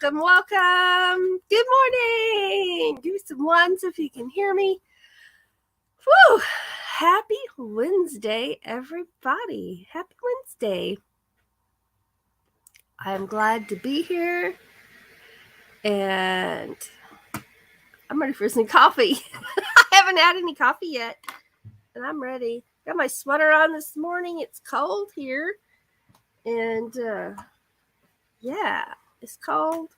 Welcome. Good morning. Give me some ones if you can hear me. Whew. Happy Wednesday, everybody. Happy Wednesday. I'm glad to be here. And I'm ready for some coffee. I haven't had any coffee yet. And I'm ready. Got my sweater on this morning. It's cold here. And yeah, it's cold.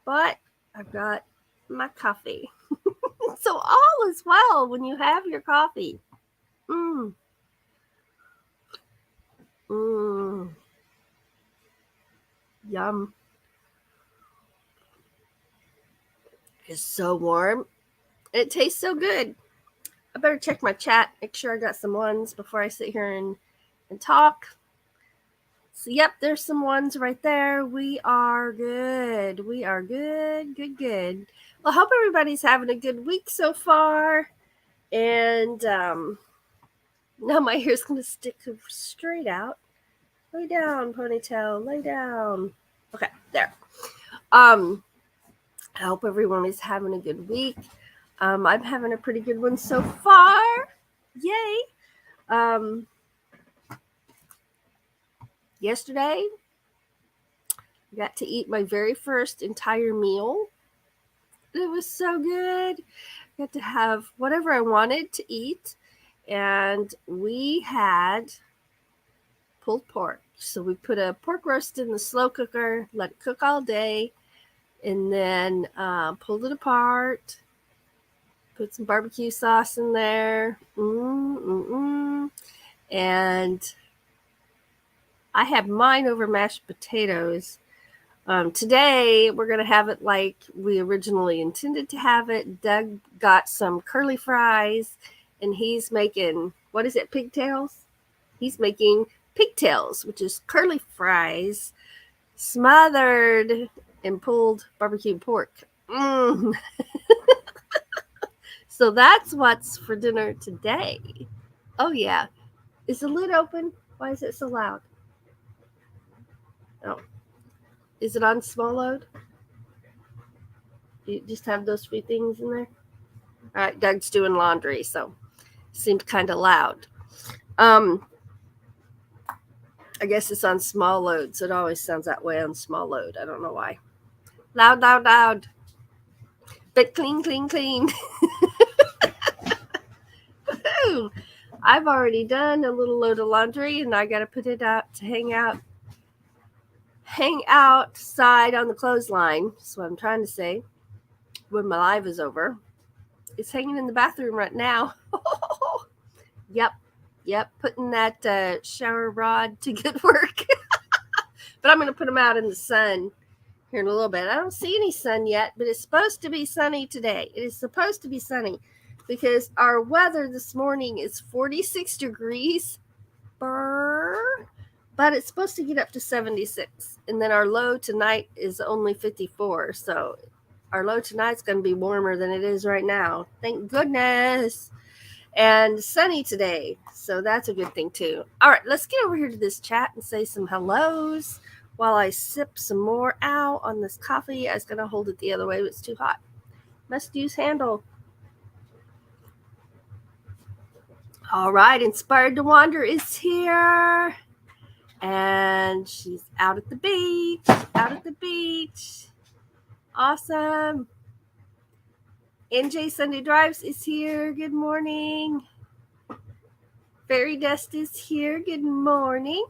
But I've got my coffee. So all is well when you have your coffee. Yum. It's so warm. It tastes so good. I better check my chat, make sure I got some ones before I sit here and talk. So, yep, there's some ones right there. We are good. Good. Well, I hope everybody's having a good week so far. And now my hair's going to stick straight out. Lay down, ponytail. Lay down. Okay, there. I hope everyone is having a good week. I'm having a pretty good one so far. Yay. Yesterday, I got to eat my very first entire meal. It was so good. I got to have whatever I wanted to eat. And we had pulled pork. So we put a pork roast in the slow cooker, let it cook all day, and then pulled it apart. Put some barbecue sauce in there. And I had mine over mashed potatoes. Today, we're going to have it like we originally intended to have it. Doug got some curly fries, and he's making, what is it, pigtails? He's making pigtails, which is curly fries smothered in pulled barbecue pork. So that's what's for dinner today. Oh, yeah. Is the lid open? Why is it so loud? Oh. Is it on small load? You just have those three things in there? All right, Doug's doing laundry, so seems kind of loud. I guess it's on small load, so it always sounds that way on small load. I don't know why. Loud. But clean. I've already done a little load of laundry, and I got to put it out to hang outside on the clothesline. That's what I'm trying to say when my live is over. It's hanging in the bathroom right now. Yep, putting that shower rod to good work. But I'm going to put them out in the sun here in a little bit. I don't see any sun yet, but it's supposed to be sunny today. It is supposed to be sunny because our weather this morning is 46 degrees. But it's supposed to get up to 76. And then our low tonight is only 54. So our low tonight's going to be warmer than it is right now. Thank goodness. And sunny today. So that's a good thing too. All right, let's get over here to this chat and say some hellos while I sip some more out on this coffee. I was going to hold it the other way, but it's too hot. Must use handle. All right, Inspired to Wander is here. And she's out at the beach. Awesome. NJ Sunday Drives is here. Good morning. Fairy Dust is here. Good morning.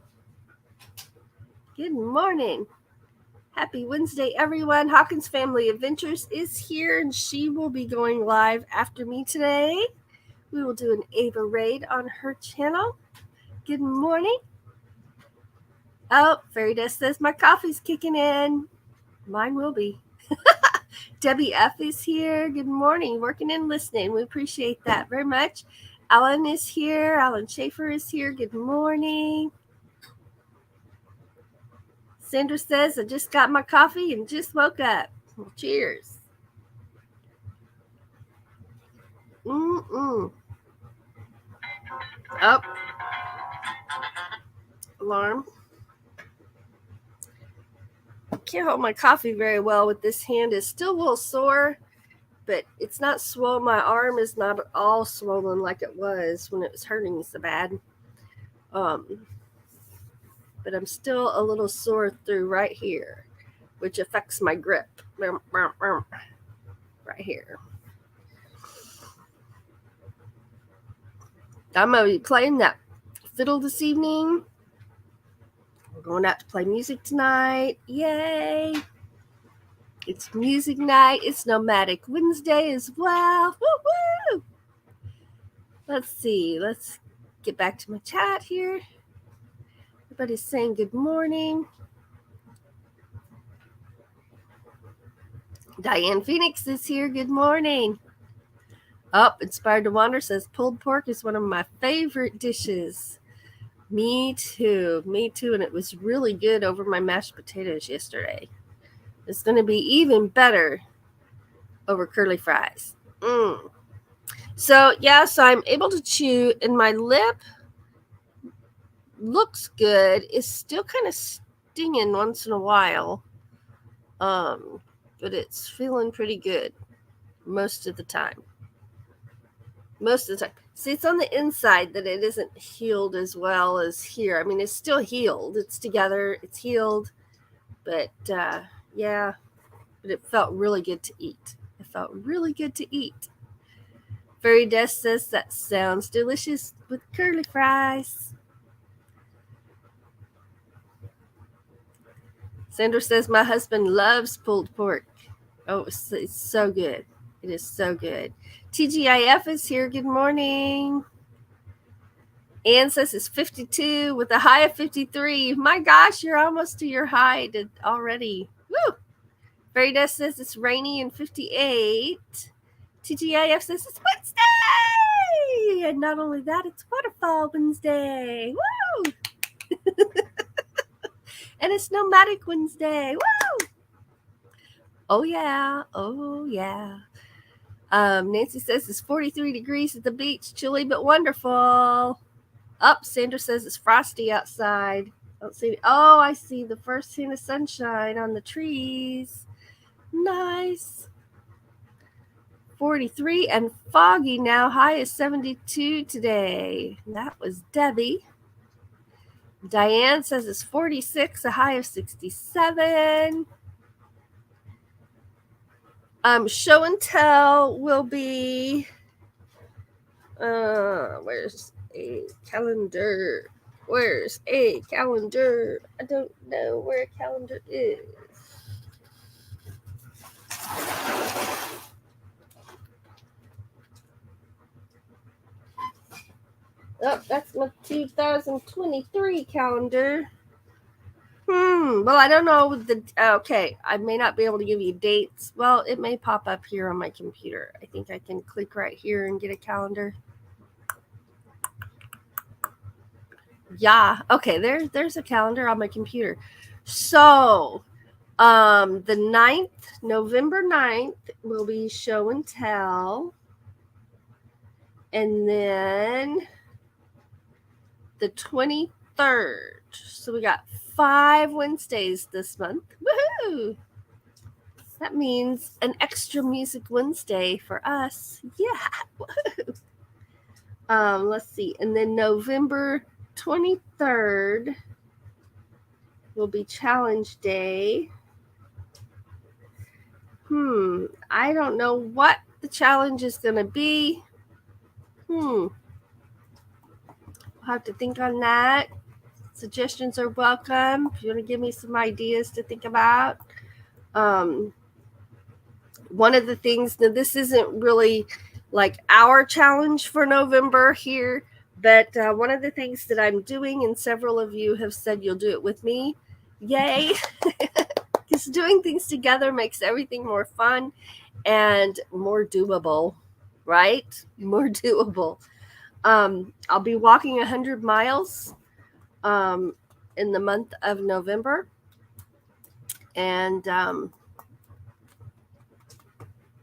Happy Wednesday, everyone. Hawkins Family Adventures is here, and she will be going live after me today. We will do an Ava raid on her channel. Good morning. Oh, Fairy Dust says my coffee's kicking in. Mine will be. Debbie F. is here. Good morning. Working and listening. We appreciate that very much. Alan is here. Alan Schaefer is here. Good morning. Sandra says, I just got my coffee and just woke up. Well, cheers. Oh. Alarm. can't hold my coffee very well with this hand. It's still a little sore, but it's not swollen. My arm is not all swollen like it was when it was hurting so bad. But I'm still a little sore through right here, which affects my grip. Right here. I'm going to be playing that fiddle this evening. We're going out to play music tonight. Yay! It's music night. It's Nomadic Wednesday as well. Woo-woo! Let's see. Let's get back to my chat here. Everybody's saying good morning. Diane Phoenix is here. Good morning. Inspired to Wander says pulled pork is one of my favorite dishes. Me too. And it was really good over my mashed potatoes yesterday. It's going to be even better over curly fries. So I'm able to chew, and my lip looks good. It's still kind of stinging once in a while, but it's feeling pretty good most of the time. See, it's on the inside that it isn't healed as well as here. I mean, it's still healed. It's together. It's healed. But, but it felt really good to eat. Fairy Death says that sounds delicious with curly fries. Sandra says my husband loves pulled pork. Oh, it's so good. It is so good. TGIF is here. Good morning. Ann says it's 52 with a high of 53. My gosh, you're almost to your high already. Woo! Fairy Dust says it's rainy and 58. TGIF says it's Wednesday. And not only that, it's Waterfall Wednesday. Woo! And it's Nomadic Wednesday. Woo! Oh, yeah. Nancy says it's 43 degrees at the beach. Chilly but wonderful. Sandra says it's frosty outside. I see the first hint of sunshine on the trees. Nice. 43 and foggy now. High is 72 today. That was Debbie. Diane says it's 46, a high of 67. Show and tell will be, where's a calendar? I don't know where a calendar is. That's my 2023 calendar. Well, I don't know. Okay, I may not be able to give you dates. Well, it may pop up here on my computer. I think I can click right here and get a calendar. Yeah, okay, there's a calendar on my computer. So, the 9th, November 9th, will be show and tell. And then the 23rd. So we got 5 Wednesdays this month. Woohoo! That means an extra music Wednesday for us. Yeah. Woohoo. Let's see. And then November 23rd will be challenge day. I don't know what the challenge is going to be. I'll have to think on that. Suggestions are welcome. If you want to give me some ideas to think about. One of the things, now this isn't really like our challenge for November here, but one of the things that I'm doing, and several of you have said you'll do it with me. Yay! Because doing things together makes everything more fun and more doable, right? More doable. I'll be walking 100 miles in the month of November. And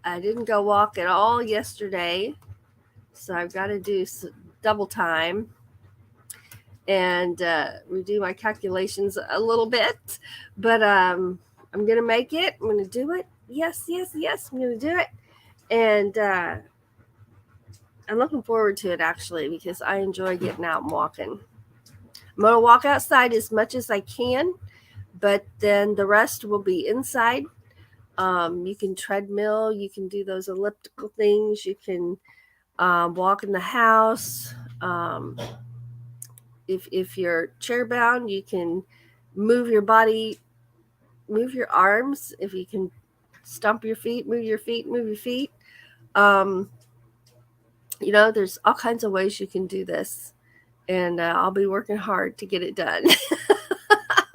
I didn't go walk at all yesterday. So I've got to do double time and redo my calculations a little bit. But I'm going to make it. I'm going to do it. Yes. I'm going to do it. And I'm looking forward to it, actually, because I enjoy getting out and walking. I'm going to walk outside as much as I can, but then the rest will be inside. You can treadmill. You can do those elliptical things. You can walk in the house. If you're chair bound, you can move your body, move your arms. If you can stomp your feet, move your feet. There's all kinds of ways you can do this, and I'll be working hard to get it done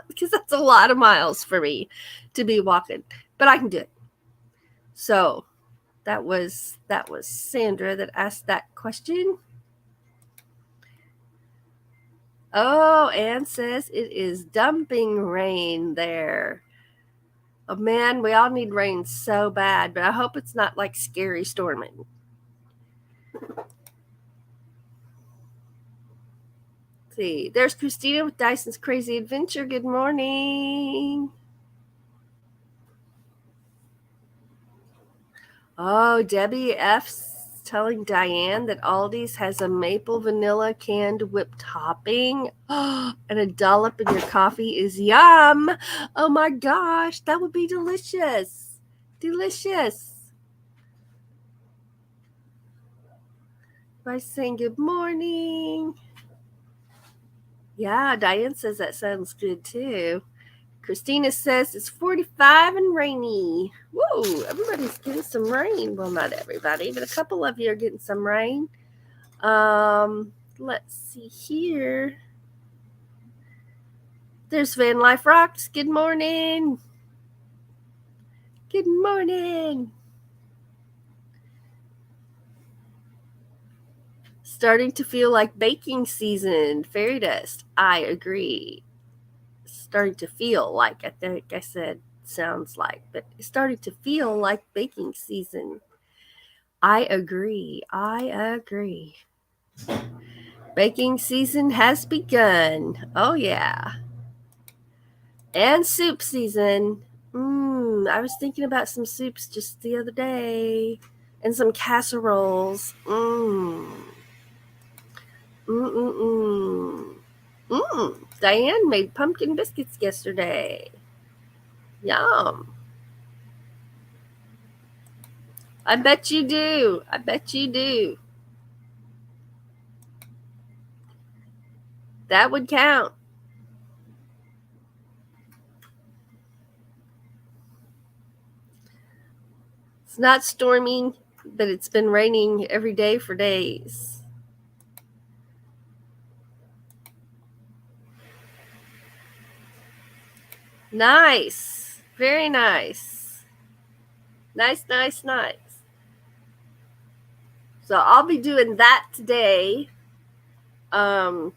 because that's a lot of miles for me to be walking, but I can do it. So that was Sandra that asked that question. Oh, Anne says it is dumping rain there. Oh man, we all need rain so bad, but I hope it's not like scary storming. Let's see, there's Christina with Dyson's Crazy Adventure. Good morning. Oh, Debbie F's telling Diane that Aldi's has a maple vanilla canned whipped topping. And a dollop in your coffee is yum. Oh my gosh, that would be delicious. Delicious. By saying good morning. Yeah, Diane says that sounds good too. Christina says it's 45 and rainy. Woo, everybody's getting some rain. Well, not everybody, but a couple of you are getting some rain. Let's see here. There's Van Life Rocks. Good morning. Good morning. Starting to feel like baking season. Fairy dust. I agree. Starting to feel like, I think I said sounds like, but it's starting to feel like baking season. I agree. Baking season has begun. Oh yeah. And soup season. I was thinking about some soups just the other day. And some casseroles. Diane made pumpkin biscuits yesterday. Yum. I bet you do. That would count. It's not storming, but it's been raining every day for days. Nice. Very nice. Nice. So I'll be doing that today. And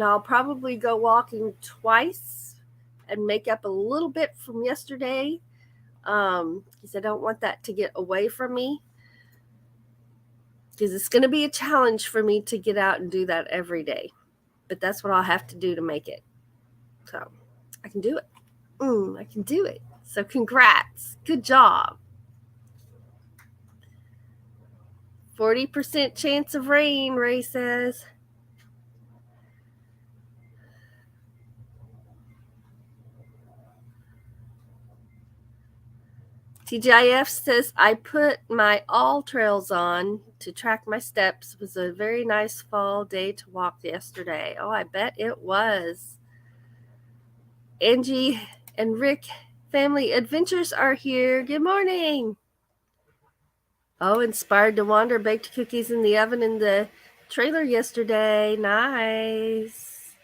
I'll probably go walking twice and make up a little bit from yesterday. Because I don't want that to get away from me. Because it's going to be a challenge for me to get out and do that every day. But that's what I'll have to do to make it. So I can do it. I can do it. So congrats. Good job. 40% chance of rain, Ray says. TGIF says, I put my All Trails on to track my steps. It was a very nice fall day to walk yesterday. Oh, I bet it was. Angie and Rick Family Adventures are here. Good morning. Oh, Inspired to Wander baked cookies in the oven in the trailer yesterday. Nice.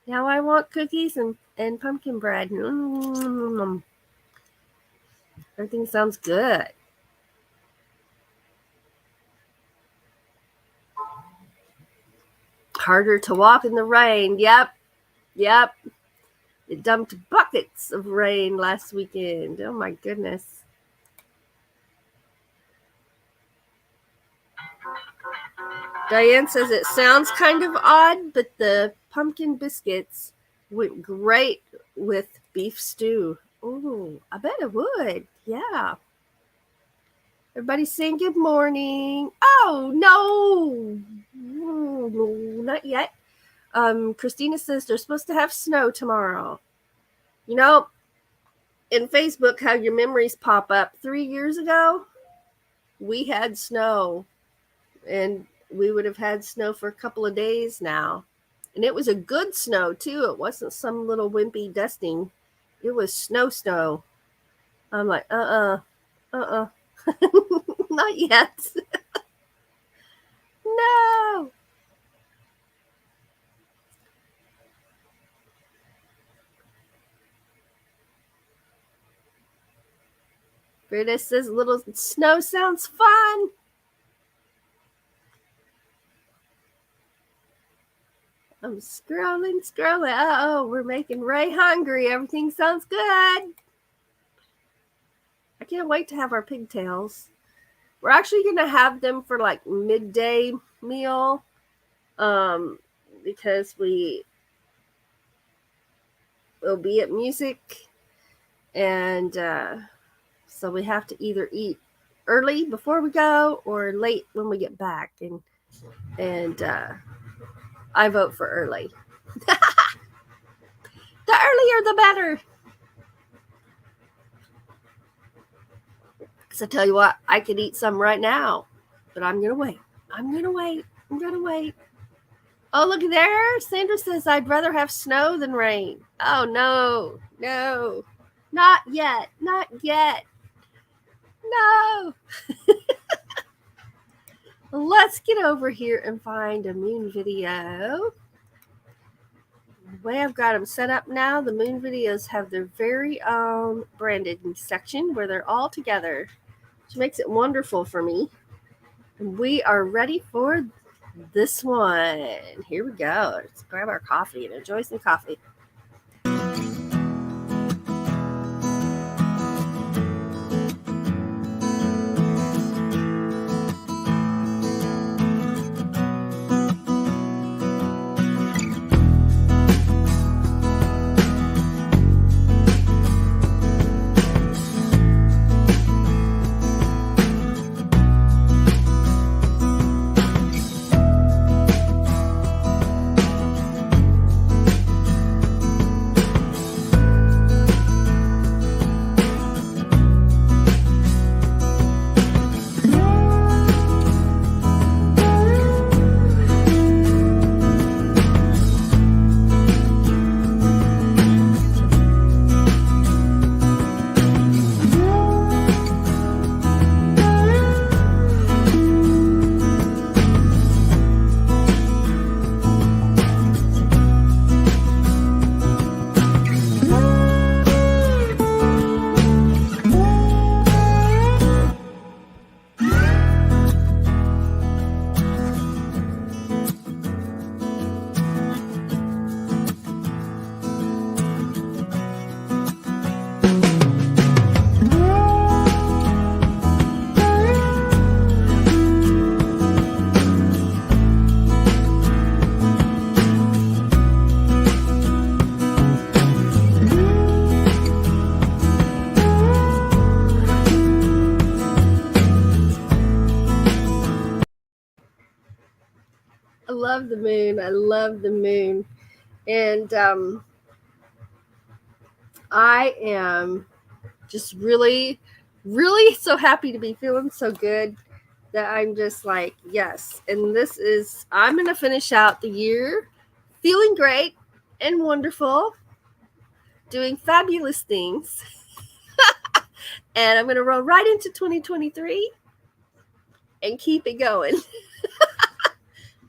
Now I want cookies and pumpkin bread. Everything sounds good. Harder to walk in the rain. Yep. It dumped buckets of rain last weekend. Oh my goodness. Diane says it sounds kind of odd, but the pumpkin biscuits Would great with beef stew. Ooh, I bet it would. Yeah. Everybody's saying good morning. Oh, no. No, not yet. Christina says they're supposed to have snow tomorrow. You know, in Facebook, how your memories pop up. 3 years ago, we had snow, and we would have had snow for a couple of days now. And it was a good snow, too. It wasn't some little wimpy dusting. It was snow. I'm like, not yet. No. Brita says little snow sounds fun. I'm scrolling. Oh, we're making Ray hungry. Everything sounds good. I can't wait to have our pigtails. We're actually going to have them for like midday meal because we will be at music, and so we have to either eat early before we go or late when we get back, and I vote for early. The earlier the better. Because I tell you what, I could eat some right now, but I'm gonna wait. Oh, look there. Sandra says I'd rather have snow than rain. Oh, no. Not yet. No. Let's get over here and find a moon video. The way I've got them set up now, the moon videos have their very own branding section where they're all together, which makes it wonderful for me. And we are ready for this one. Here we go. Let's grab our coffee and enjoy some coffee. I love the moon. And I am just really so happy to be feeling so good that I'm just like, yes. And I'm going to finish out the year feeling great and wonderful, doing fabulous things. And I'm going to roll right into 2023 and keep it going.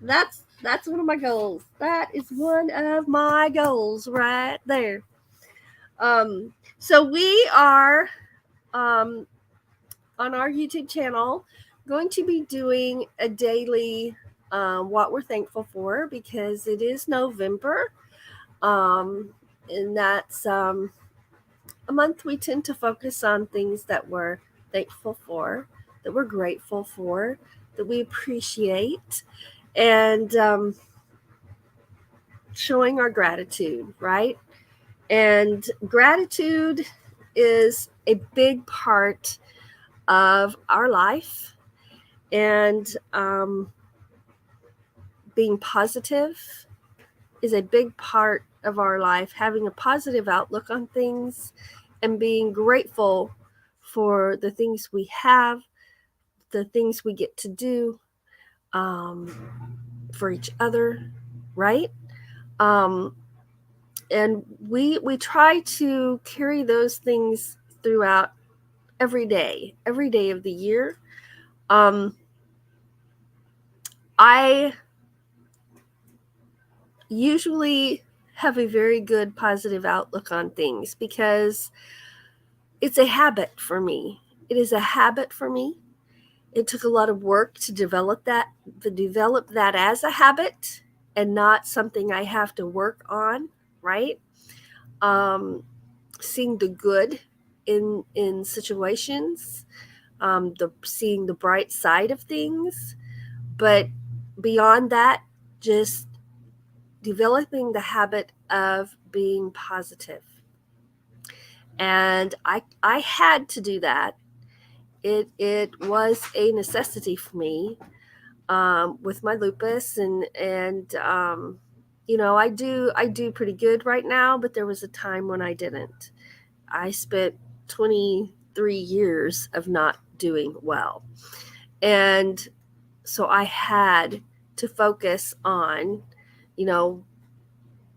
That's one of my goals. That is one of my goals right there. So we are on our YouTube channel going to be doing a daily what we're thankful for, because it is November. And that's a month we tend to focus on things that we're thankful for, that we're grateful for, that we appreciate. And showing our gratitude, right? And gratitude is a big part of our life. And being positive is a big part of our life. Having a positive outlook on things and being grateful for the things we have, the things we get to do for each other, right? And we try to carry those things throughout every day of the year. I usually have a very good positive outlook on things because it's a habit for me. It is a habit for me. It took a lot of work to develop that as a habit and not something I have to work on, right? Seeing the good in situations, seeing the bright side of things, but beyond that, just developing the habit of being positive. And I had to do that. It was a necessity for me with my lupus, and I do pretty good right now, but there was a time when I didn't. I spent 23 years of not doing well, and so I had to focus on,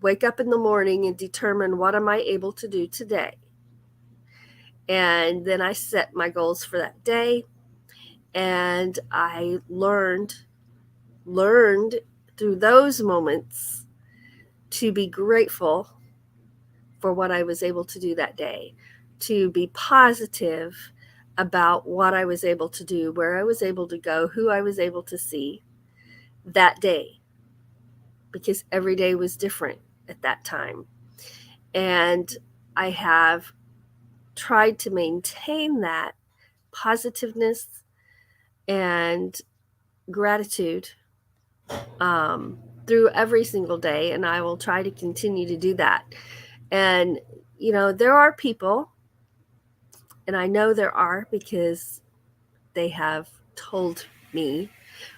wake up in the morning and determine what am I able to do today. And then I set my goals for that day, and I learned through those moments to be grateful for what I was able to do that day, to be positive about what I was able to do, where I was able to go, who I was able to see that day, because every day was different at that time. And I have tried to maintain that positiveness and gratitude through every single day, and I will try to continue to do that. And there are people, and I know there are because they have told me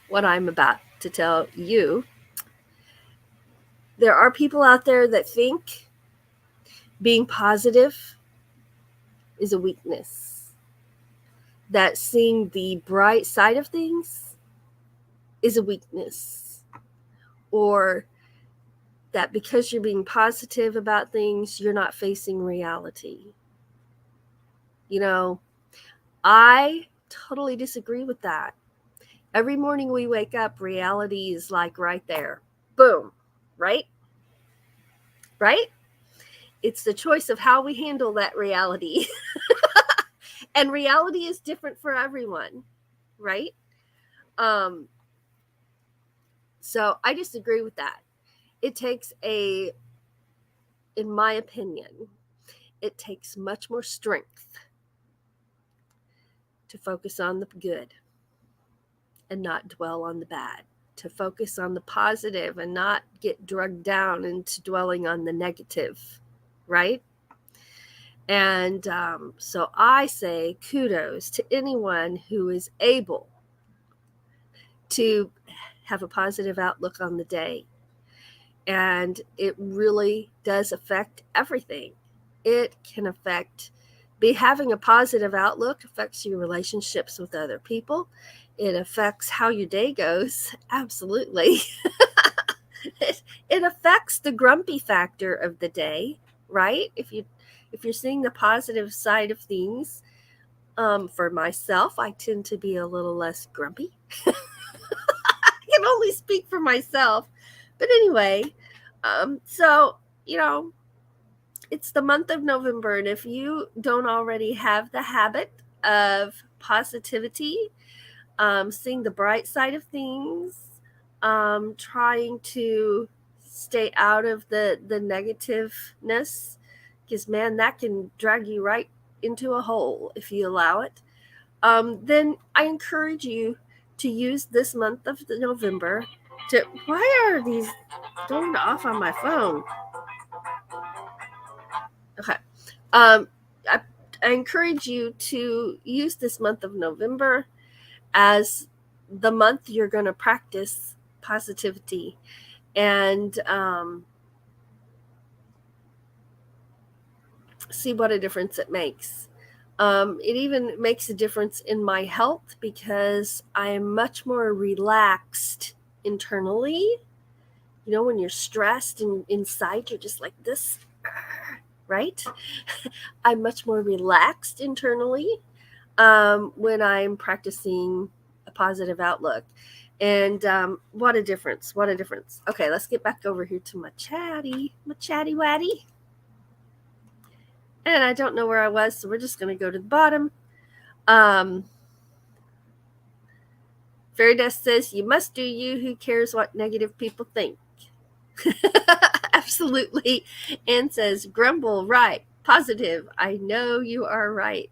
what I'm about to tell you. There are people out there that think being positive is a weakness, that seeing the bright side of things is a weakness, or that because you're being positive about things, you're not facing reality. I totally disagree with that. Every morning we wake up, reality is like right there. Boom. Right? Right? It's the choice of how we handle that reality. And reality is different for everyone. Right? So I disagree with that. It takes in my opinion, it takes much more strength to focus on the good and not dwell on the bad, to focus on the positive and not get drugged down into dwelling on the negative, right? And so I say kudos to anyone who is able to have a positive outlook on the day. And it really does affect everything. It can affect having a positive outlook affects your relationships with other people. It affects how your day goes. Absolutely. It affects the grumpy factor of the day, right? If you're seeing the positive side of things, for myself, I tend to be a little less grumpy. I can only speak for myself, but anyway, so it's the month of November, and if you don't already have the habit of positivity, seeing the bright side of things, trying to stay out of the negativeness, because man, that can drag you right into a hole if you allow it, then I encourage you to use this month of November Why are these going off on my phone? Okay. I encourage you to use this month of November as the month you're going to practice positivity and see what a difference it makes. It even makes a difference in my health because I am much more relaxed internally. You know, when you're stressed and inside, you're just like this, right? I'm much more relaxed internally when I'm practicing a positive outlook. And what a difference. What a difference. Okay, let's get back over here to my chatty waddy. And I don't know where I was, so we're just going to go to the bottom. Fairy Dust says, you must do you. Who cares what negative people think? Absolutely. Anne says, grumble, right. Positive. I know you are right.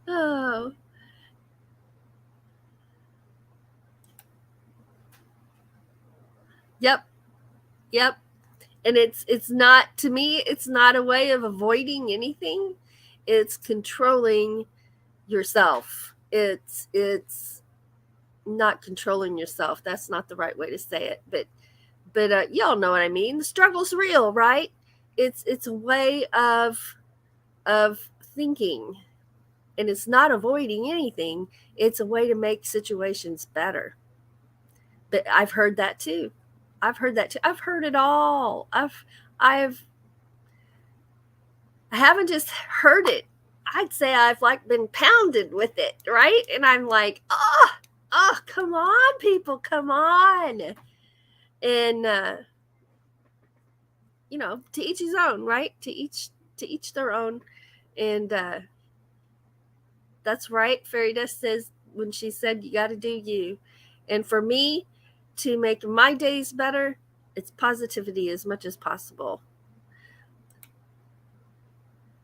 Oh. Yep. Yep. And it's not, to me, it's not a way of avoiding anything. It's controlling yourself. It's not controlling yourself. That's not the right way to say it, but y'all know what I mean. The struggle's real, right? It's a way of thinking, and it's not avoiding anything. It's a way to make situations better. But I've heard that too. I've heard it all. I haven't just heard it. I'd say I've like been pounded with it, right? And I'm like, oh, come on, people, come on. And you know, to each his own, right? To each their own. And that's right. Fairy Dust says when she said you got to do you. And for me, to make my days better, it's positivity as much as possible.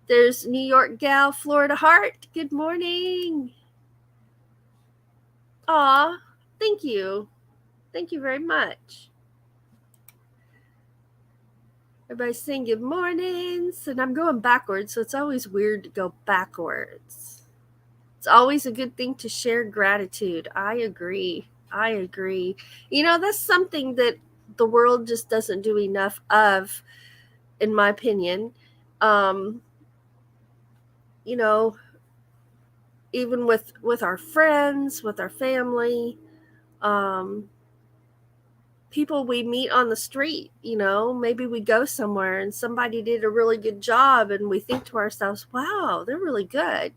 There's New York gal, Florida Heart. Good morning. Aw, thank you. Thank you very much. Everybody's saying good mornings, and I'm going backwards, so it's always weird to go backwards. It's always a good thing to share gratitude. I agree. You know, that's something that the world just doesn't do enough of, in my opinion. You know, even with our friends, with our family, people we meet on the street, you know, maybe we go somewhere and somebody did a really good job and we think to ourselves, wow, they're really good.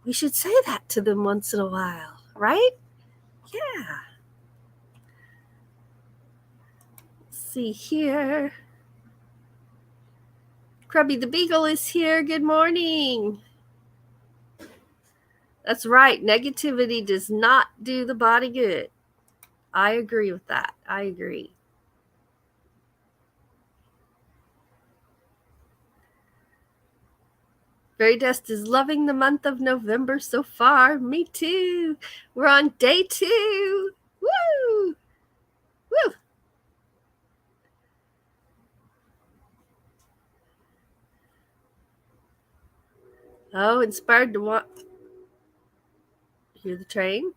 We should say that to them once in a while, right? Yeah. Let's see here. Crubby the Beagle is here. Good morning. That's right. Negativity does not do the body good. I agree with that. I agree. Fairy Dust is loving the month of November so far. Me too. We're on day 2. Woo! Woo! Oh, inspired to want. Hear the train?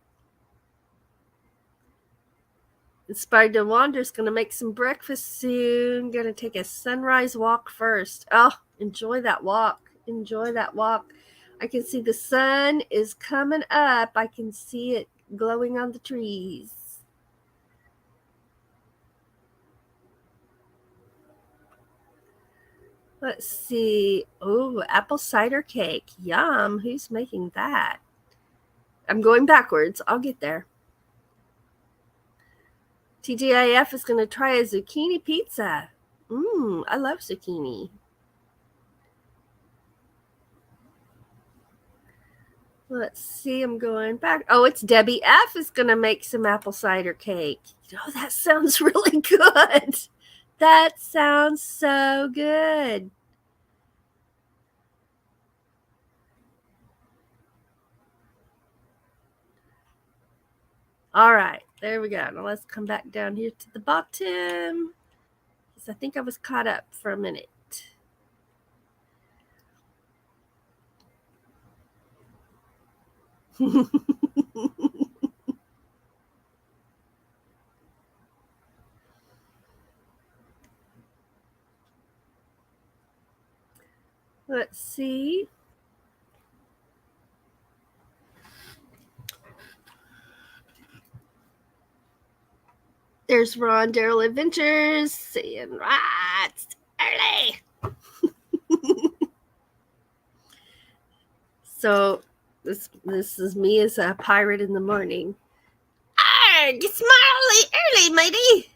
Inspired to wander is going to make some breakfast soon. Going to take a sunrise walk first. Oh, enjoy that walk. Enjoy that walk. I can see the sun is coming up. I can see it glowing on the trees. Let's see. Oh, apple cider cake. Yum. Who's making that? I'm going backwards. I'll get there. TGIF is going to try a zucchini pizza. I love zucchini. Let's see, I'm going back. Oh, it's Debbie F is going to make some apple cider cake. Oh, that sounds really good. That sounds so good. All right, there we go. Now let's come back down here to the bottom, because I think I was caught up for a minute. Let's see. There's Ron Daryl Adventures saying right early. So this is me as a pirate in the morning. Arg, it's early, matey.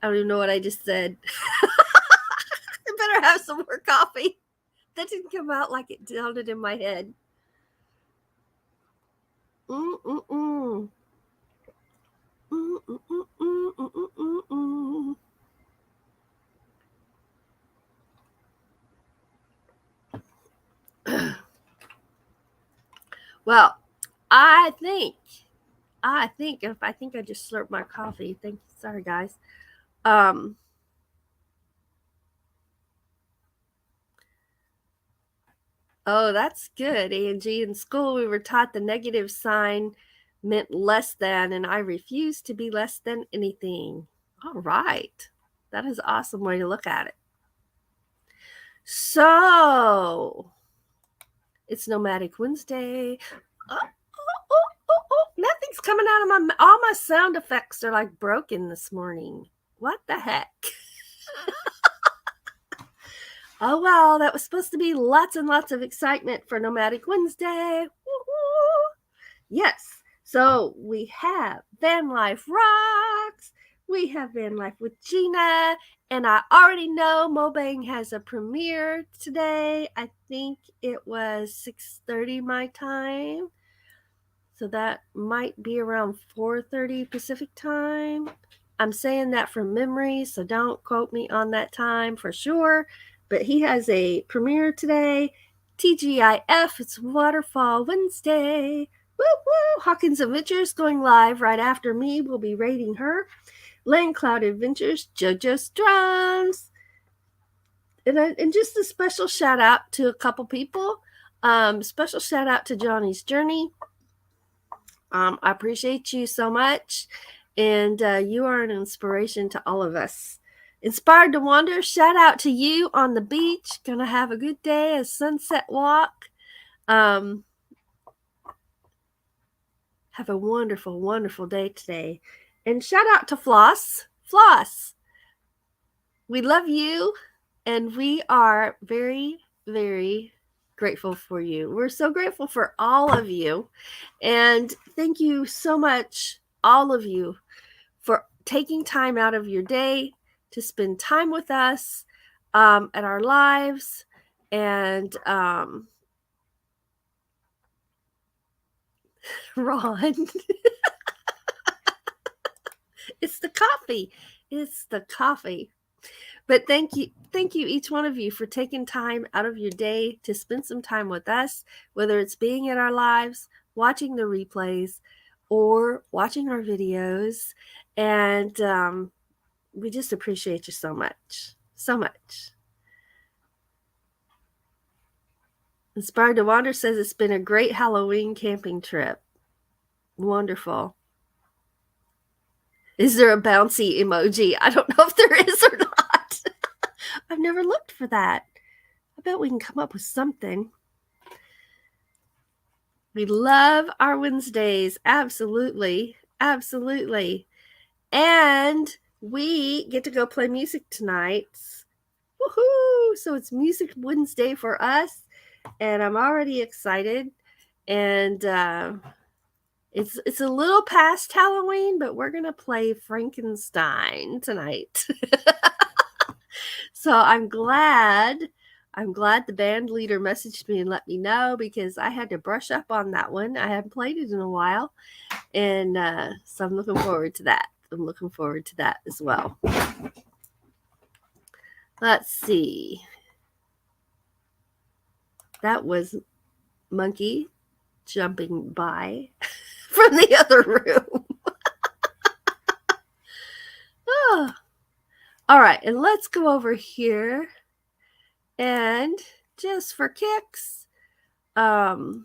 I don't even know what I just said. I better have some more coffee. That didn't come out like it sounded in my head. Mm-mm-mm. Mm-mm-mm-mm-mm-mm-mm. Well, I think I just slurped my coffee. Thank you. Sorry, guys. Oh, that's good, Angie. In school, we were taught the negative sign meant less than, and I refuse to be less than anything. All right. That is an awesome way to look at it. So, it's Nomadic Wednesday. Nothing's coming out of my all my sound effects are like broken this morning. What the heck? Oh well, that was supposed to be lots and lots of excitement for Nomadic Wednesday. Woo-hoo. Yes. So we have Van Life Rocks. We have Van Life with Gina. And I already know Mobang has a premiere today. I think it was 6:30 my time. So that might be around 4:30 Pacific time. I'm saying that from memory, so don't quote me on that time for sure. But he has a premiere today. TGIF, it's Waterfall Wednesday. Woo woo! Hawkins Adventures going live right after me. We'll be rating her. Land Cloud Adventures, JoJo's Drums. And just a special shout out to a couple people. Special shout out to Johnny's Journey. I appreciate you so much. And you are an inspiration to all of us. Inspired to Wander, shout out to you on the beach. Gonna have a good day, a sunset walk. Have a wonderful, wonderful day today. And shout out to Floss. Floss, we love you. And we are very, very grateful for you. We're so grateful for all of you. And thank you so much, all of you, for taking time out of your day to spend time with us at our lives. And Ron, it's the coffee. It's the coffee. But thank you, each one of you, for taking time out of your day to spend some time with us, whether it's being in our lives, watching the replays, or watching our videos. And we just appreciate you so much. So much. Inspired to Wander says it's been a great Halloween camping trip. Wonderful. Is there a bouncy emoji? I don't know if there is or not. I've never looked for that. I bet we can come up with something. We love our Wednesdays. Absolutely. Absolutely. And we get to go play music tonight. Woohoo! So it's Music Wednesday for us. And I'm already excited. And it's a little past Halloween, but we're going to play Frankenstein tonight. So I'm glad the band leader messaged me and let me know, because I had to brush up on that one. I hadn't played it in a while. And so I'm looking forward to that. I'm looking forward to that as well. Let's see. That was Monkey jumping by for from the other room. Oh. All right, and let's go over here. And just for kicks, y'all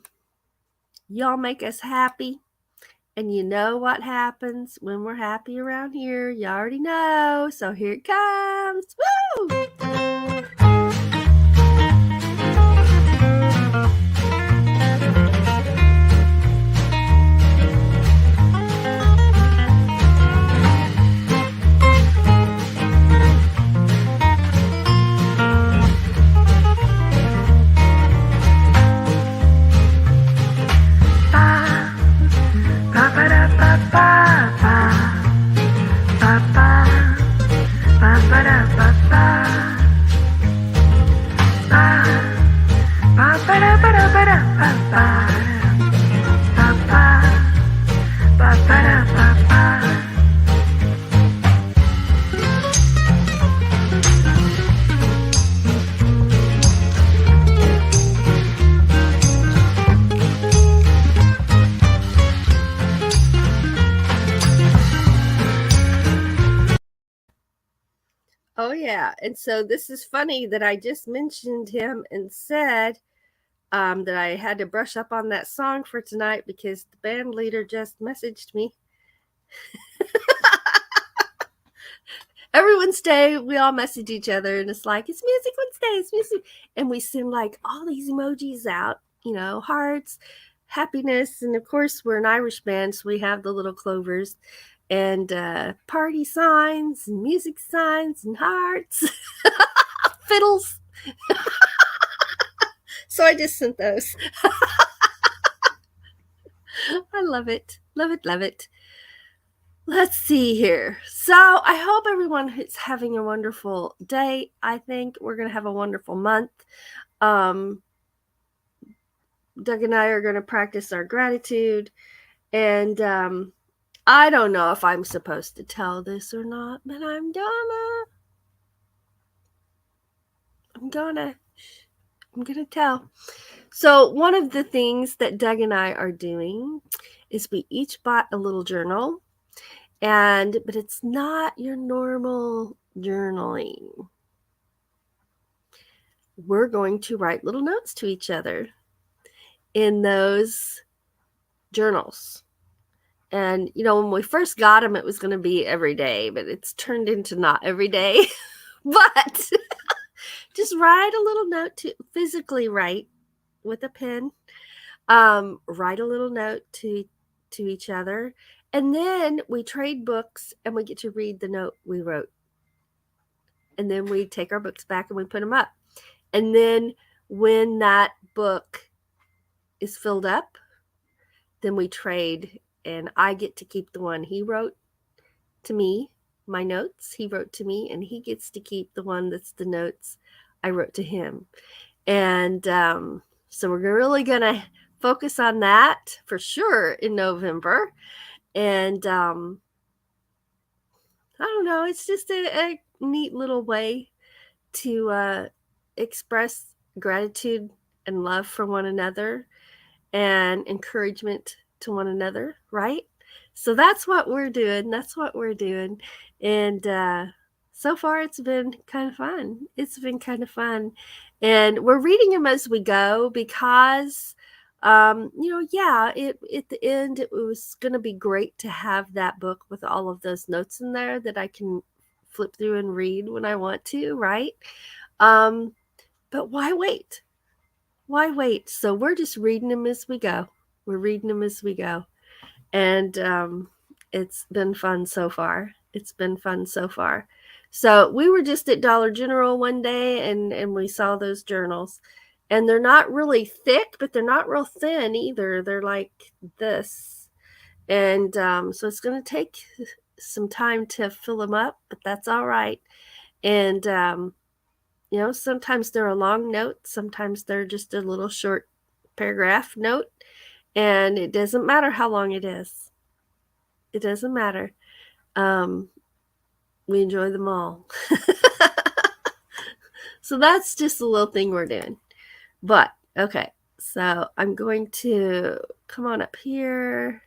make us happy. And you know what happens when we're happy around here. You already know. So here it comes. Woo! Oh, yeah. And so this is funny that I just mentioned him and said that I had to brush up on that song for tonight because the band leader just messaged me. Every Wednesday, we all message each other, and it's like, it's Music Wednesday, it's music. And we send like all these emojis out, hearts, happiness. And of course, we're an Irish band, so we have the little clovers and party signs and music signs and hearts, fiddles. So I just sent those. I love it. Love it. Love it. Let's see here. So I hope everyone is having a wonderful day. I think we're going to have a wonderful month. Doug and I are going to practice our gratitude. And I don't know if I'm supposed to tell this or not, but I'm gonna tell. So one of the things that Doug and I are doing is we each bought a little journal, but it's not your normal journaling. We're going to write little notes to each other in those journals. And, when we first got them, it was going to be every day, but it's turned into not every day. But just write a little note to physically write with a pen. Write a little note to each other. And then we trade books and we get to read the note we wrote. And then we take our books back and we put them up. And then when that book is filled up, then we trade. And I get to keep the one he wrote to me, my notes he wrote to me, and he gets to keep the one that's the notes I wrote to him. And so we're really going to focus on that for sure in November. And I don't know, it's just a neat little way to express gratitude and love for one another and encouragement to one another, right? So that's what we're doing. And so far it's been kind of fun. And we're reading them as we go because at the end it was going to be great to have that book with all of those notes in there that I can flip through and read when I want to, right? But why wait? So we're just reading them as we go. And it's been fun so far. So we were just at Dollar General one day and we saw those journals. And they're not really thick, but they're not real thin either. They're like this. And so it's going to take some time to fill them up, but that's all right. And, sometimes they're a long note. Sometimes they're just a little short paragraph note. And it doesn't matter how long it is. It doesn't matter. We enjoy them all. So that's just a little thing we're doing. But, okay. So I'm going to come on up here.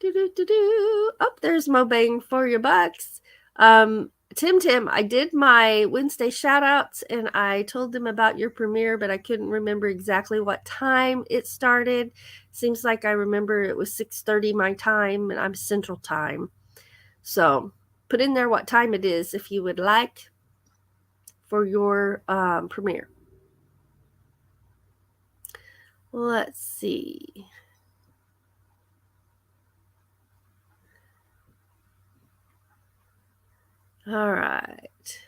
Oh, there's Mo Bang for your bucks. Tim, I did my Wednesday shout outs and I told them about your premiere, but I couldn't remember exactly what time it started. Seems like I remember it was 6:30 my time and I'm Central Time. So put in there what time it is if you would like for your premiere. Let's see. All right.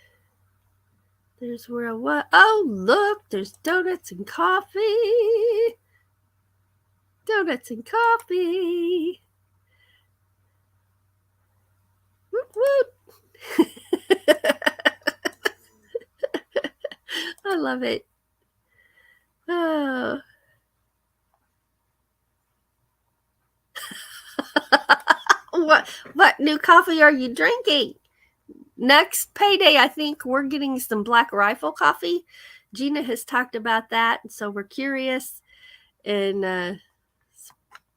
There's where I was. Oh, look, there's donuts and coffee. Donuts and coffee. Woot woot. I love it. Oh. What new coffee are you drinking? Next payday, I think we're getting some Black Rifle coffee. Gina has talked about that, so we're curious. And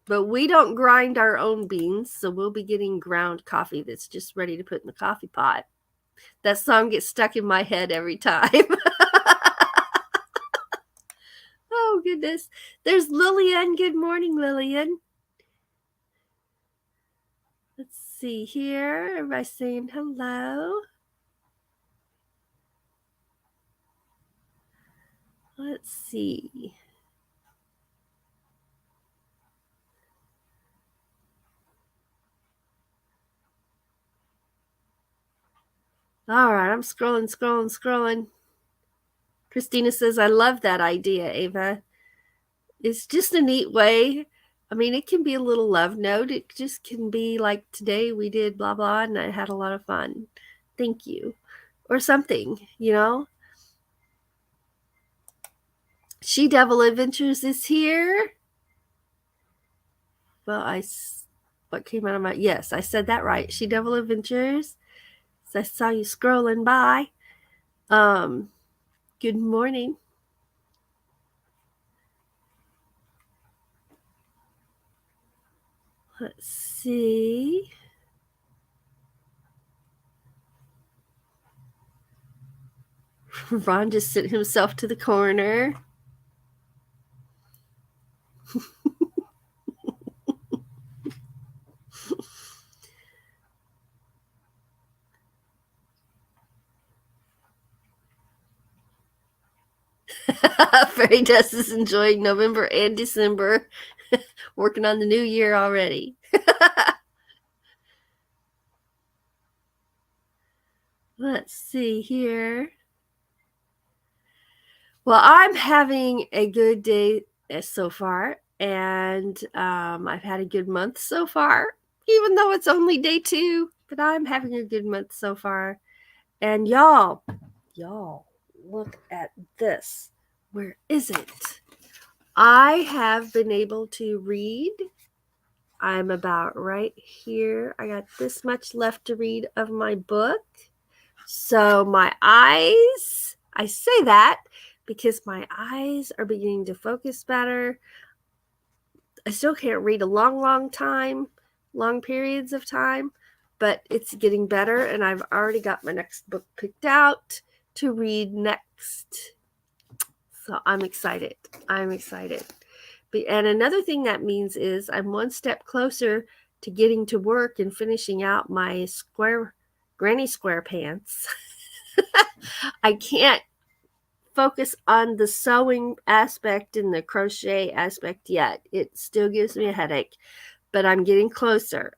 but we don't grind our own beans, so we'll be getting ground coffee that's just ready to put in the coffee pot. That song gets stuck in my head every time. Oh, goodness. There's Lillian. Good morning, Lillian. Let's see here. Everybody saying hello. Let's see. All right, I'm scrolling. Christina says, I love that idea, Ava. It's just a neat way. I mean, it can be a little love note. It just can be like, today we did blah, blah, and I had a lot of fun. Thank you. Or something, you know? She Devil Adventures is here. Well, what came out of my, yes, I said that right. She Devil Adventures. So I saw you scrolling by. Good morning. Let's see. Ron just sent himself to the corner. Fairy Dust is enjoying November and December. Working on the new year already. Let's see here. Well, I'm having a good day so far, and I've had a good month so far, even though it's only day 2, but I'm having a good month so far. And y'all, look at this. Where is it? I have been able to read. I'm about right here. I got this much left to read of my book. So my eyes, I say that because my eyes are beginning to focus better. I still can't read a long periods of time, but it's getting better. And I've already got my next book picked out to read next. So I'm excited. And another thing that means is I'm one step closer to getting to work and finishing out my granny square pants. I can't focus on the sewing aspect and the crochet aspect yet. It still gives me a headache, but I'm getting closer.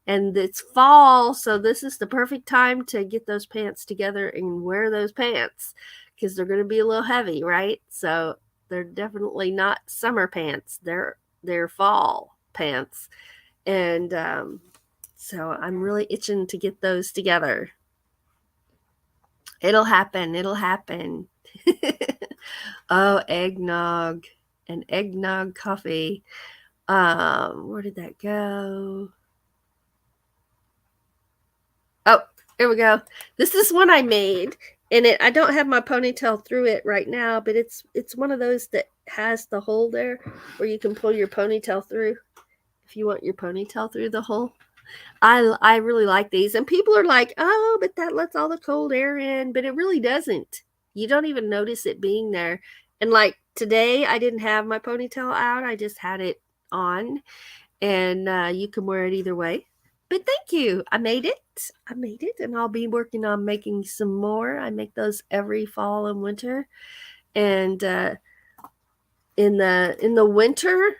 And it's fall, so this is the perfect time to get those pants together and wear those pants because they're going to be a little heavy, right? So they're definitely not summer pants. They're fall pants. And so I'm really itching to get those together. It'll happen. Oh, eggnog. An eggnog coffee. Where did that go? Oh, here we go. This is one I made. And I don't have my ponytail through it right now, but it's one of those that has the hole there where you can pull your ponytail through if you want your ponytail through the hole. I really like these, and people are like, oh, but that lets all the cold air in, but it really doesn't. You don't even notice it being there. And like today, I didn't have my ponytail out, I just had it on, and you can wear it either way. But thank you, I made it, and I'll be working on making some more. I make those every fall and winter. And in the winter,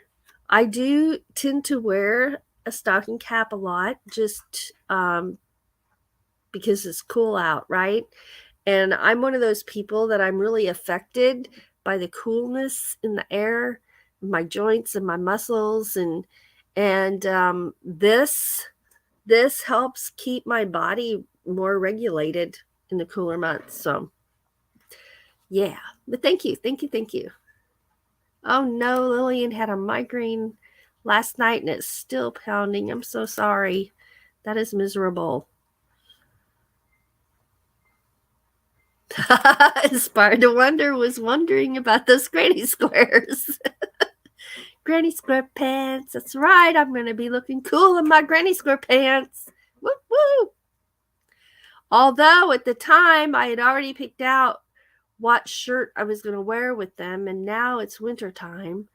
I do tend to wear a stocking cap a lot, just because it's cool out, right? And I'm one of those people that I'm really affected by the coolness in the air, my joints and my muscles, and this helps keep my body more regulated in the cooler months. So yeah, but thank you. Oh no, Lillian had a migraine last night and it's still pounding. I'm so sorry. That is miserable. Inspired to Wonder was wondering about those granny squares. Granny square pants. That's right. I'm going to be looking cool in my granny square pants. Woo woo. Although at the time I had already picked out what shirt I was going to wear with them, and now it's winter time.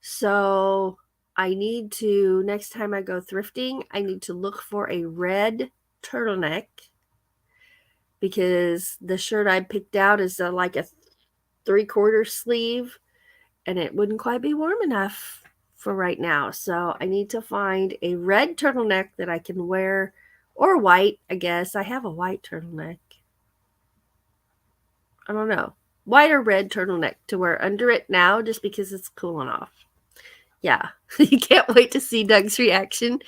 So I need to, next time I go thrifting, I need to look for a red turtleneck, because the shirt I picked out is like a 3/4 sleeve, and it wouldn't quite be warm enough for right now. So I need to find a red turtleneck that I can wear, or white, I guess. I have a white turtleneck. I don't know. White or red turtleneck to wear under it now, just because it's cooling off. Yeah, you can't wait to see Doug's reaction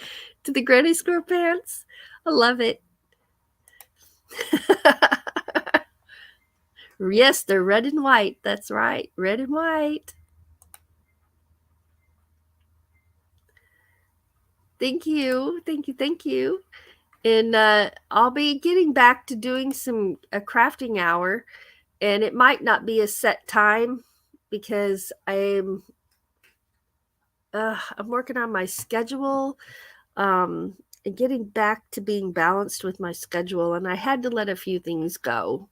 to the granny square pants. I love it. Yes, they're red and white. That's right, red and white. Thank you. And I'll be getting back to doing a crafting hour, and it might not be a set time because I'm working on my schedule, and getting back to being balanced with my schedule. And I had to let a few things go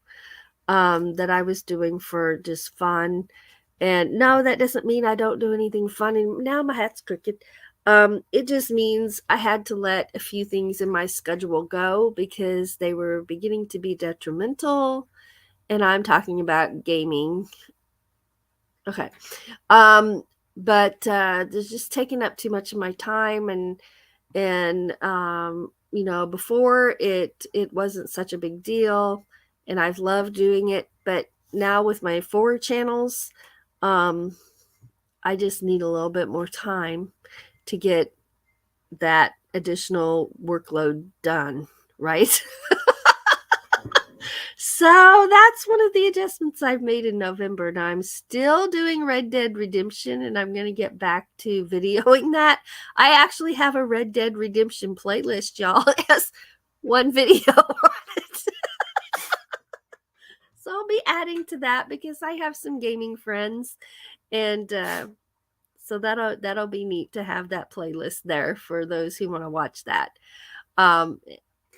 that I was doing for just fun. And no, that doesn't mean I don't do anything fun. And now my hat's crooked. It just means I had to let a few things in my schedule go because they were beginning to be detrimental. And I'm talking about gaming. Okay. But there's just taking up too much of my time, and before it wasn't such a big deal, and I've loved doing it, but now with my 4 channels, I just need a little bit more time to get that additional workload done, right? So that's one of the adjustments I've made in November. And I'm still doing Red Dead Redemption, and I'm going to get back to videoing that. I actually have a Red Dead Redemption playlist, y'all. It has 1 video on it. So I'll be adding to that because I have some gaming friends, and so that'll be neat to have that playlist there for those who want to watch that.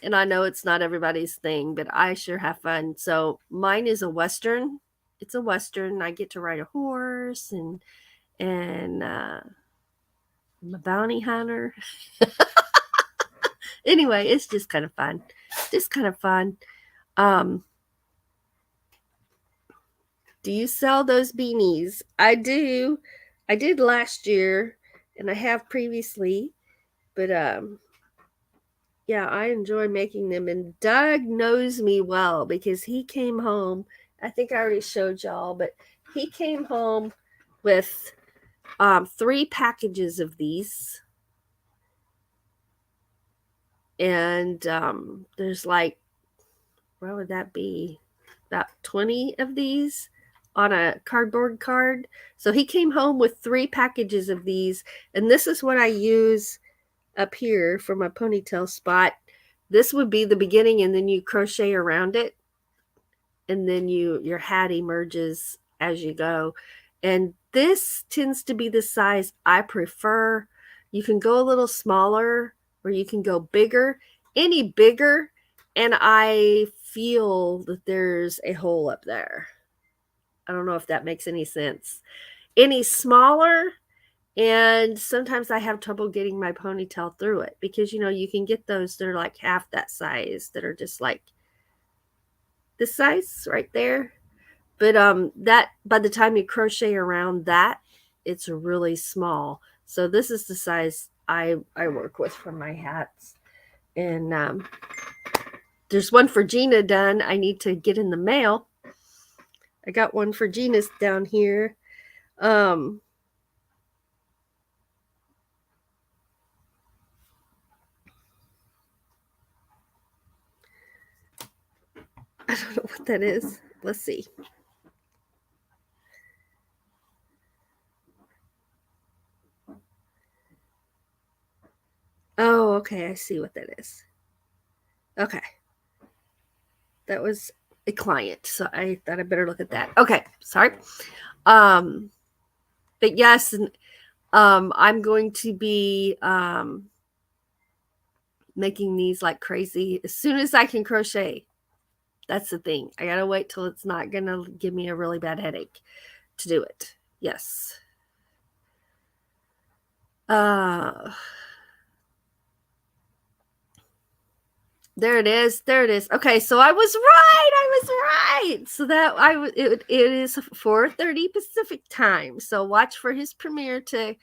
And I know it's not everybody's thing, but I sure have fun. So mine is a Western. It's a Western. I get to ride a horse, and I'm a bounty hunter. Anyway, it's just kind of fun. Do you sell those beanies? I do. I did last year, and I have previously, but yeah, I enjoy making them. And Doug knows me well because he came home. I think I already showed y'all, but he came home with 3 packages of these. And there's like, what would that be? About 20 of these on a cardboard card. So he came home with 3 packages of these. And this is what I use up here for my ponytail spot. This would be the beginning, and then you crochet around it, and then your hat emerges as you go. And this tends to be the size I prefer. You can go a little smaller or you can go bigger. Any bigger, and I feel that there's a hole up there. I don't know if that makes any sense. Any smaller, and sometimes I have trouble getting my ponytail through it because, you can get those that are like half that size that are just like this size right there. But that by the time you crochet around that, it's really small. So this is the size I work with for my hats. And there's one for Gina done. I need to get in the mail. I got one for Gina's down here. I don't know what that is. Let's see. Oh, okay. I see what that is. Okay. That was a client, so I thought I better look at that. Okay, sorry. But yes, I'm going to be making these like crazy as soon as I can crochet. That's the thing. I gotta wait till it's not gonna give me a really bad headache to do it. Yes. There it is. There it is. Okay, so I was right. I was right. So that it is 4:30 Pacific time. So watch for his premiere to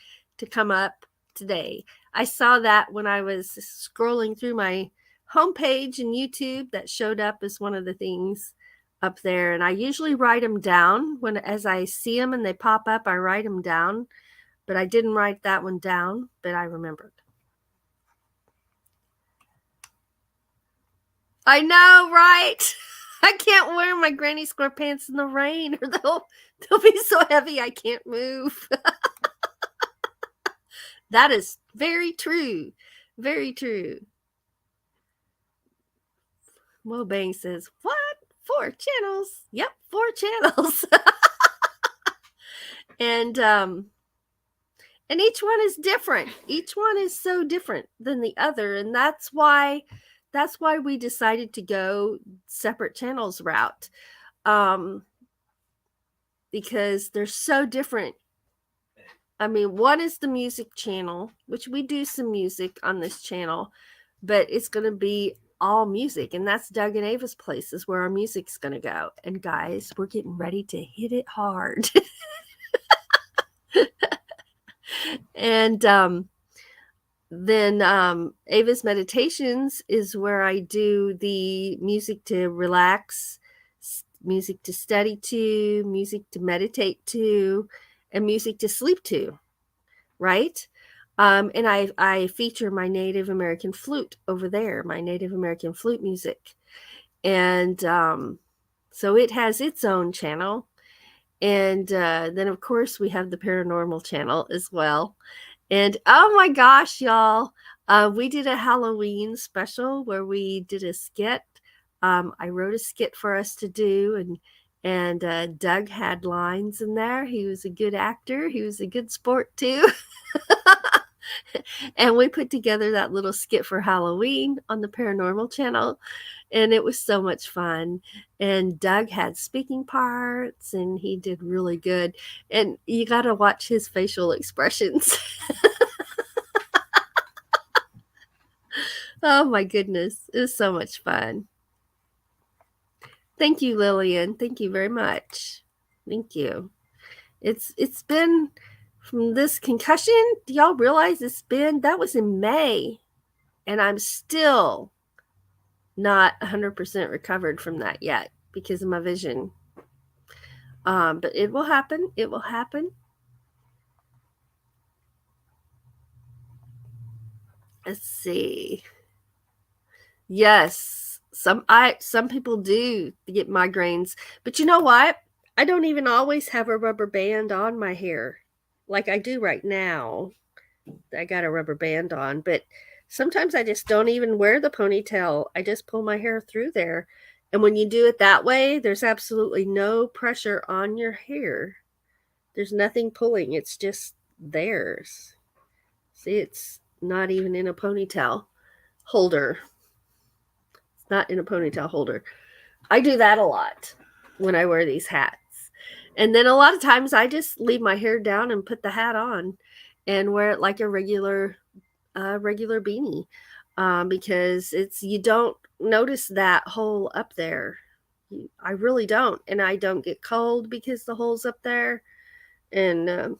come up today. I saw that when I was scrolling through my homepage in YouTube. That showed up as one of the things up there, and I usually write them down as I see them and they pop up. I write them down, but I didn't write that one down. But I remembered. I know, right? I can't wear my granny square pants in the rain or they'll be so heavy I can't move. That is very true. Very true. Mo Bang says, what? 4 channels? Yep, 4 channels. And each one is different. Each one is so different than the other. And that's why we decided to go separate channels route. Because they're so different. I mean, one is the music channel, which we do some music on this channel, but it's going to be all music. And that's Doug and Ava's place is where our music's going to go. And guys, we're getting ready to hit it hard. And then Ava's Meditations is where I do the music to relax, music to study to, music to meditate to, and music to sleep to, right? And I feature my Native American flute over there, my Native American flute music. And so it has its own channel. And then, of course, we have the paranormal channel as well. And oh my gosh, y'all, we did a Halloween special where we did a skit. I wrote a skit for us to do, and Doug had lines in there. He was a good actor. He was a good sport too. And we put together that little skit for Halloween on the Paranormal channel, and it was so much fun. And Doug had speaking parts, and he did really good. And you got to watch his facial expressions. Oh my goodness, it was so much fun. Thank you, Lillian. Thank you very much. Thank you. It's been from this concussion. Do y'all realize that was in May, and I'm still not 100% recovered from that yet because of my vision. But it will happen. It will happen. Let's see. Yes, some people do get migraines, but you know what? I don't even always have a rubber band on my hair like I do right now. I got a rubber band on, but sometimes I just don't even wear the ponytail. I just pull my hair through there. And when you do it that way, there's absolutely no pressure on your hair. There's nothing pulling. It's just theirs. See, it's not even in a ponytail holder. It's not in a ponytail holder. I do that a lot when I wear these hats. And then a lot of times I just leave my hair down and put the hat on and wear it like a regular beanie, because you don't notice that hole up there. I really don't, and I don't get cold because the hole's up there. And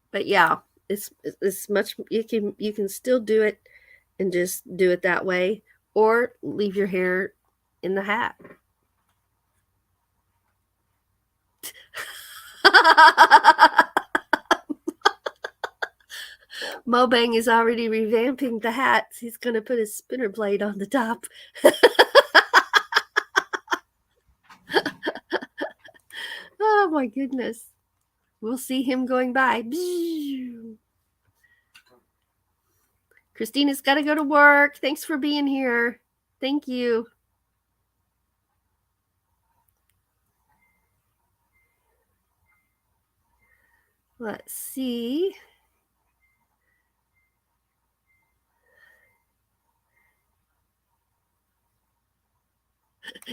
but yeah, it's much, you can still do it and just do it that way, or leave your hair in the hat. Mobang is already revamping the hats. He's going to put his spinner blade on the top. Oh my goodness. We'll see him going by. Christina's got to go to work. Thanks for being here. Thank you. Let's see.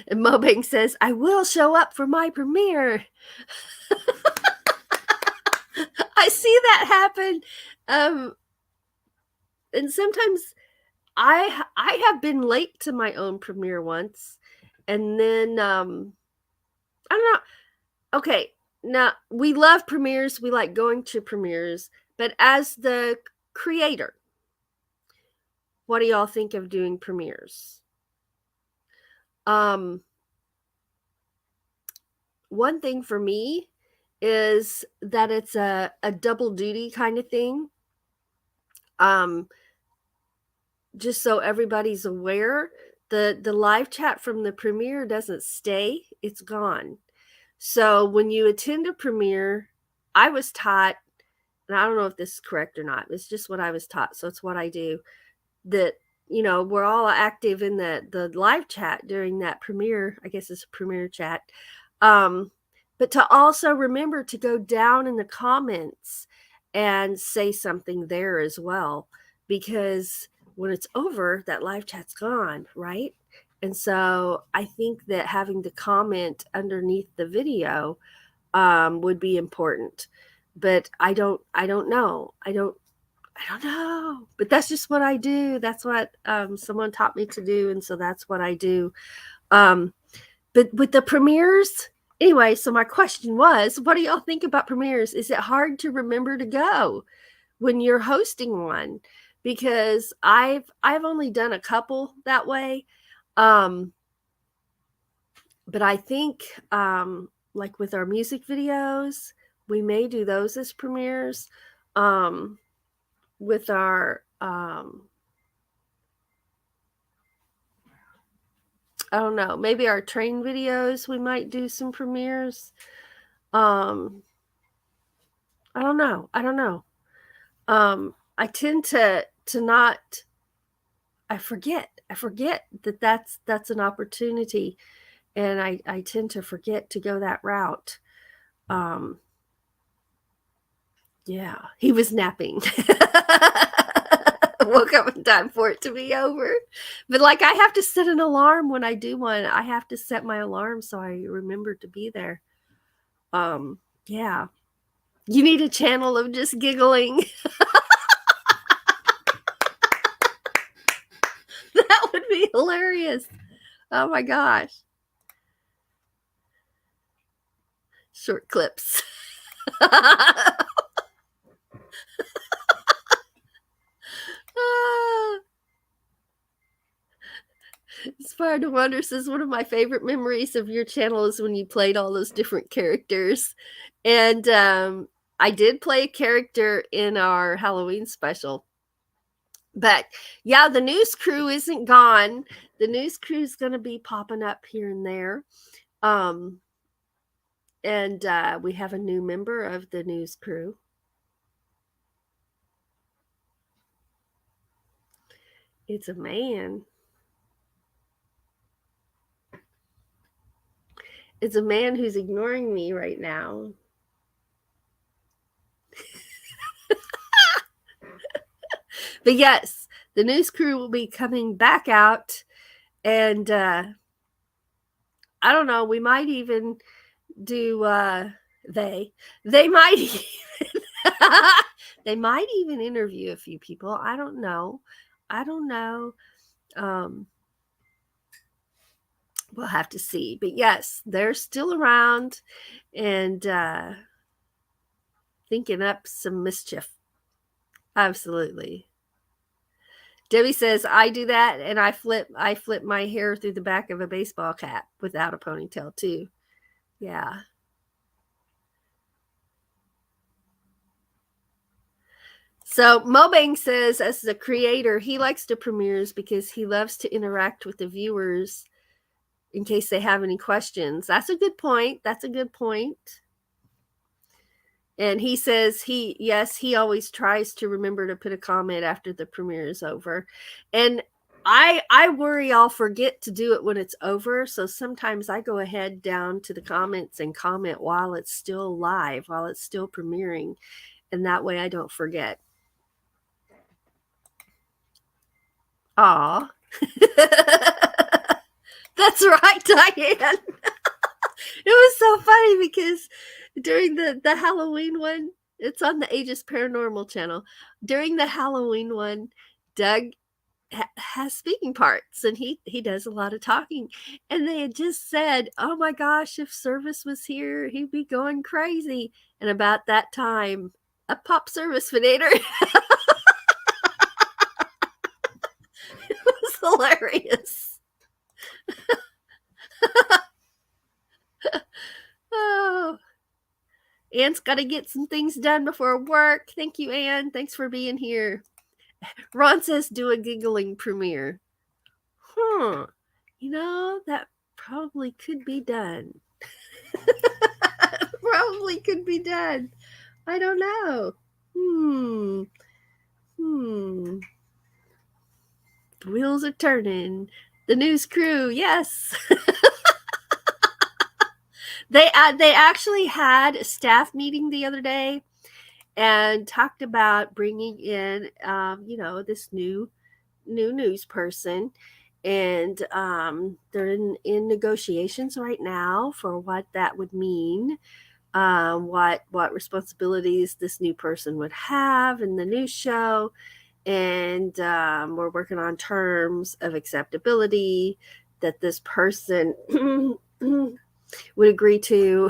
And Mobang says, I will show up for my premiere. I see that happen. And sometimes I have been late to my own premiere once. And then I don't know. Okay, now we love premieres. We like going to premieres. But as the creator, what do y'all think of doing premieres? One thing for me is that it's a double duty kind of thing. Just so everybody's aware, the live chat from the premiere doesn't stay, it's gone. So when you attend a premiere, I was taught, and I don't know if this is correct or not, it's just what I was taught, so it's what I do, that, you know, we're all active in the live chat during that premiere. I guess it's a premiere chat. But to also remember to go down in the comments and say something there as well, because when it's over, that live chat's gone, right? And so I think that having the comment underneath the video would be important. But I don't know. I don't know. But that's just what I do. That's what someone taught me to do, and so that's what I do. But with the premieres, anyway, so my question was, what do y'all think about premieres? Is it hard to remember to go when you're hosting one? Because I've only done a couple that way. But I think like with our music videos, we may do those as premieres. With our I don't know, maybe our train videos, we might do some premieres. I don't know. I tend to not, I forget that that's an opportunity, and I tend to forget to go that route. Yeah, he was napping. Woke up in time for it to be over. But like, I have to set an alarm when I do one. I have to set my alarm so I remember to be there. Yeah. You need a channel of just giggling. That would be hilarious. Oh my gosh. Short clips. Inspired to Wonder says, one of my favorite memories of your channel is when you played all those different characters. And I did play a character in our Halloween special. But yeah, the news crew isn't gone. The news crew is going to be popping up here and there. And we have a new member of the news crew. It's a man. It's a man who's ignoring me right now. But yes, the news crew will be coming back out, and I don't know, we might even do they might even they might even interview a few people. I don't know. We'll have to see. But yes, they're still around and thinking up some mischief. Absolutely. Debbie says, I do that, and I flip my hair through the back of a baseball cap without a ponytail too. Yeah. So Mobang says, as the creator, he likes to premieres because he loves to interact with the viewers in case they have any questions. That's a good point. And he says he always tries to remember to put a comment after the premiere is over. And I worry I'll forget to do it when it's over. So sometimes I go ahead down to the comments and comment while it's still live, while it's still premiering. And that way I don't forget. Aw. That's right, Diane. It was so funny because during the Halloween one, it's on the Aegis Paranormal channel. During the Halloween one, Doug has speaking parts, and he does a lot of talking. And they had just said, "Oh my gosh, if Service was here, he'd be going crazy." And about that time, up popped Service Fanator. It was hilarious. Oh, Anne's got to get some things done before work. Thank you, Anne. Thanks for being here. Ron says, do a giggling premiere. You know, that probably could be done. Probably could be done. I don't know. The wheels are turning. The news crew, yes. They actually had a staff meeting the other day and talked about bringing in, this new news person. And they're in negotiations right now for what that would mean, what responsibilities this new person would have in the news show. And we're working on terms of acceptability that this person would agree to.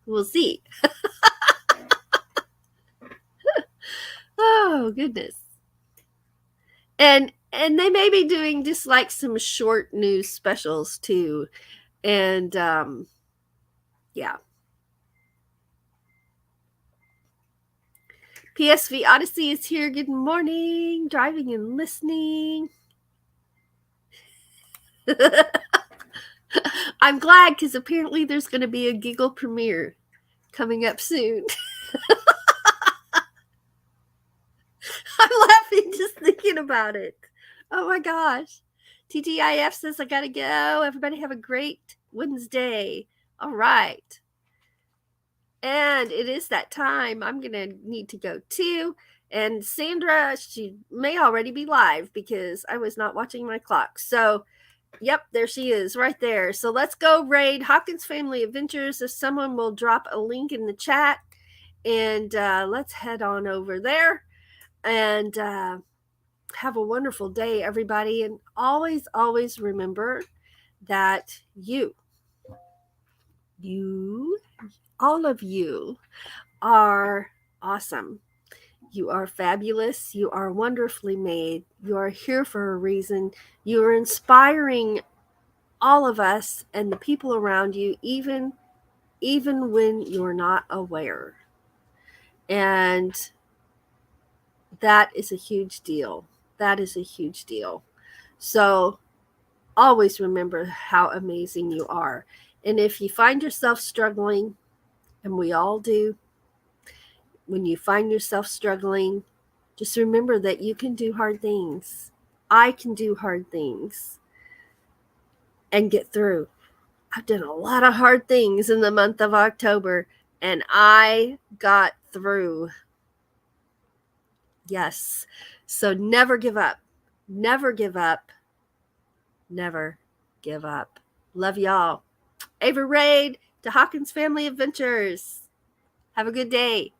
We'll see. Oh, goodness. And they may be doing just like some short news specials too. And yeah. PSV Odyssey is here. Good morning. Driving and listening. I'm glad because apparently there's going to be a giggle premiere coming up soon. I'm laughing just thinking about it. Oh my gosh. TTIF says I gotta go. Everybody have a great Wednesday. All right. And it is that time. I'm gonna need to go too. And Sandra, she may already be live because I was not watching my clock. So yep, there she is right there. So let's go raid Hawkins Family Adventures. If someone will drop a link in the chat, and let's head on over there and have a wonderful day, everybody. And always, always remember that you, all of you are awesome. You are fabulous. You are wonderfully made. You are here for a reason. You are inspiring all of us and the people around you, even when you're not aware. And that is a huge deal. So always remember how amazing you are. And if you find yourself struggling, and we all do, when you find yourself struggling, just remember that you can do hard things. I can do hard things and get through. I've done a lot of hard things in the month of October, and I got through. Yes. So never give up. Never give up. Never give up. Love y'all. Ava Raid to Hawkins Family Adventures. Have a good day.